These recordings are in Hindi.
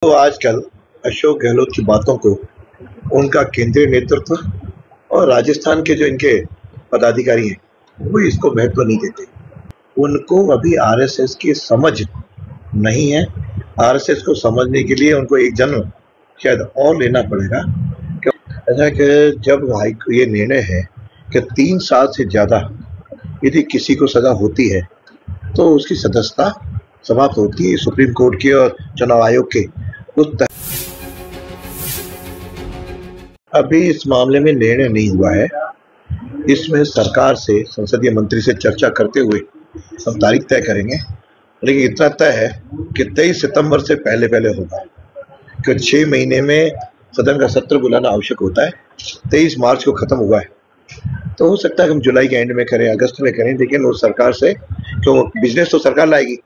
तो आजकल अशोक गहलोत की बातों को उनका केंद्रीय नेतृत्व और राजस्थान के जो इनके पदाधिकारी हैं वो इसको महत्व नहीं देते। उनको अभी आरएसएस की समझ नहीं है। आरएसएस को समझने के लिए उनको एक जन्म शायद और लेना पड़ेगा। ऐसा कि जब ये निर्णय है कि 3 साल से ज़्यादा यदि किसी को सजा होती है तो उसकी सदस्यता समाप्त होती है सुप्रीम कोर्ट की और चुनाव आयोग के उस अभी इस मामले में निर्णय नहीं हुआ है। इसमें सरकार से संसदीय मंत्री से चर्चा करते हुए हम तारीख तय करेंगे, लेकिन इतना तय है कि 23 सितंबर से पहले होगा, क्योंकि 6 महीने में सदन का सत्र बुलाना आवश्यक होता है। 23 मार्च को खत्म हुआ है, तो हो सकता है कि हम जुलाई के एंड में करें, अगस्त में करें, लेकिन वो सरकार से क्यों बिजनेस तो सरकार लाएगी,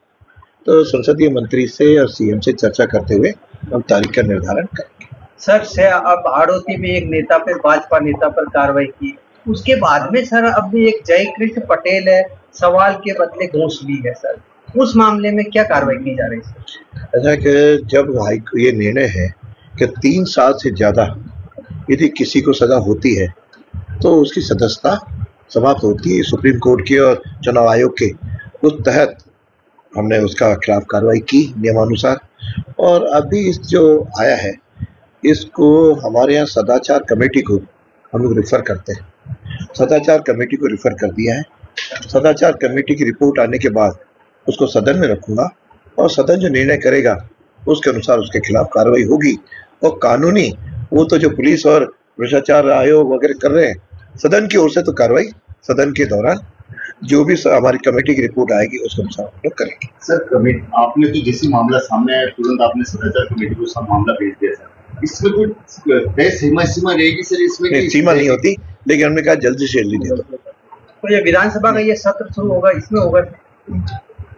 तो संसदीय मंत्री से और सीएम से चर्चा करते हुए हम तारीख का निर्धारण करेंगे। सर से अब हाड़ौती में एक नेता पर, भाजपा नेता पर कार्रवाई की, उसके बाद में सर अब भी एक जयकृष्ण पटेल है, सवाल के बदले घूस ली है सर, उस मामले में क्या कार्रवाई की जा रही है? ऐसा कि जब ये निर्णय है कि 3 साल से ज्यादा यदि किसी को सजा होती है तो उसकी सदस्यता समाप्त होती है सुप्रीम कोर्ट की और चुनाव आयोग के उस तहत हमने उसका खिलाफ कार्रवाई की नियमानुसार। और अभी इस जो आया है इसको हमारे यहाँ सदाचार कमेटी को हम लोग रिफर करते हैं। सदाचार कमेटी को रिफर कर दिया है। सदाचार कमेटी की रिपोर्ट आने के बाद उसको सदन में रखूंगा और सदन जो निर्णय करेगा उसके अनुसार उसके खिलाफ कार्रवाई होगी। और कानूनी वो तो जो पुलिस और भ्रष्टाचार आयोग वगैरह कर रहे हैं, सदन की ओर से तो कार्रवाई सदन के दौरान जो भी हमारी कमेटी की रिपोर्ट आएगी उसके अनुसार हम लोग करेंगे। सर, आपने तो जैसी मामला सामने आया तुरंत आपने सदाचार कमेटी को सब मामला भेज दिया सर, इसमें कोई तय सीमा रहेगी सर? इसमें नहीं, सीमा नहीं होती, लेकिन हमने कहा जल्दी से जल्दी दे दो। तो ये विधानसभा का ये सत्र शुरू होगा, इसमें होगा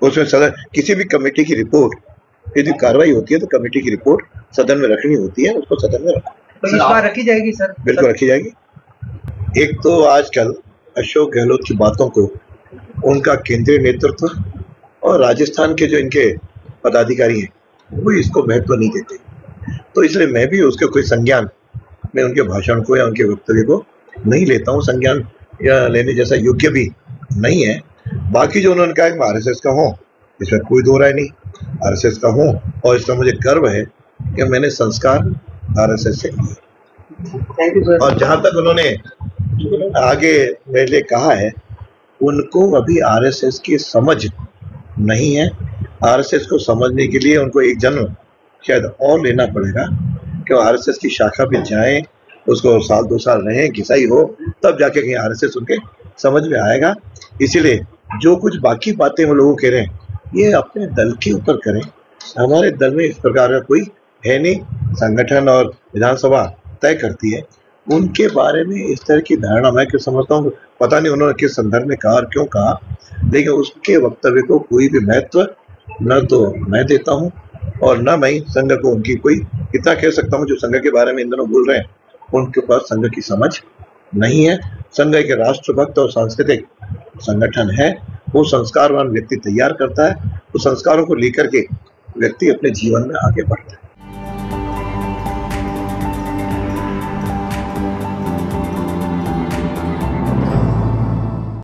उसमें सदन किसी भी कमेटी की रिपोर्ट यदि कार्रवाई होती है तो कमेटी की रिपोर्ट सदन में रखनी होती है, उसको सदन में रखो। तो इस बार रखी जाएगी सर? बिल्कुल रखी जाएगी। एक तो आजकल अशोक गहलोत की बातों को उनका केंद्रीय नेतृत्व और राजस्थान के जो इनके पदाधिकारी हैं वो इसको महत्व नहीं देते, तो इसलिए मैं भी उसके कोई संज्ञान में उनके भाषण को या उनके वक्तव्य को नहीं लेता हूँ। संज्ञान या लेने जैसा योग्य भी नहीं है। बाकी जो उन्होंने कहा कि मैं आरएसएस का हूँ, इसमें कोई दो राय नहीं, आरएसएस का हूँ और इसका मुझे गर्व है कि मैंने संस्कार आरएसएस से लिए। और जहाँ तक उन्होंने आगे मेरे लिए कहा है, उनको अभी आरएसएस की समझ नहीं है। आरएसएस को समझने के लिए उनको एक जन्म शायद और लेना पड़ेगा, कि आरएसएस की शाखा पे जाएं, उसको साल 2 साल रहें, घिसाई हो, तब जाके कहीं आरएसएस उनके समझ में आएगा। इसीलिए जो कुछ बाकी बातें वो लोग कह रहे हैं ये अपने दल के ऊपर करें। हमारे दल में इस प्रकार का कोई है नहीं, संगठन और विधानसभा तय करती है। उनके बारे में इस तरह की धारणा मैं क्यों समझता हूँ, पता नहीं उन्होंने किस संदर्भ में कहा और क्यों कहा, लेकिन उसके वक्तव्य को कोई भी महत्व न तो मैं देता हूँ और न मैं संघ को उनकी कोई इतना कह सकता हूँ जो संघ के बारे में इन दोनों बोल रहे हैं उनके पास संघ की समझ नहीं है। संघ एक राष्ट्रभक्त और सांस्कृतिक संगठन है, वो संस्कारवान व्यक्ति तैयार करता है, वो संस्कारों को लेकर के व्यक्ति अपने जीवन में आगे बढ़ता है।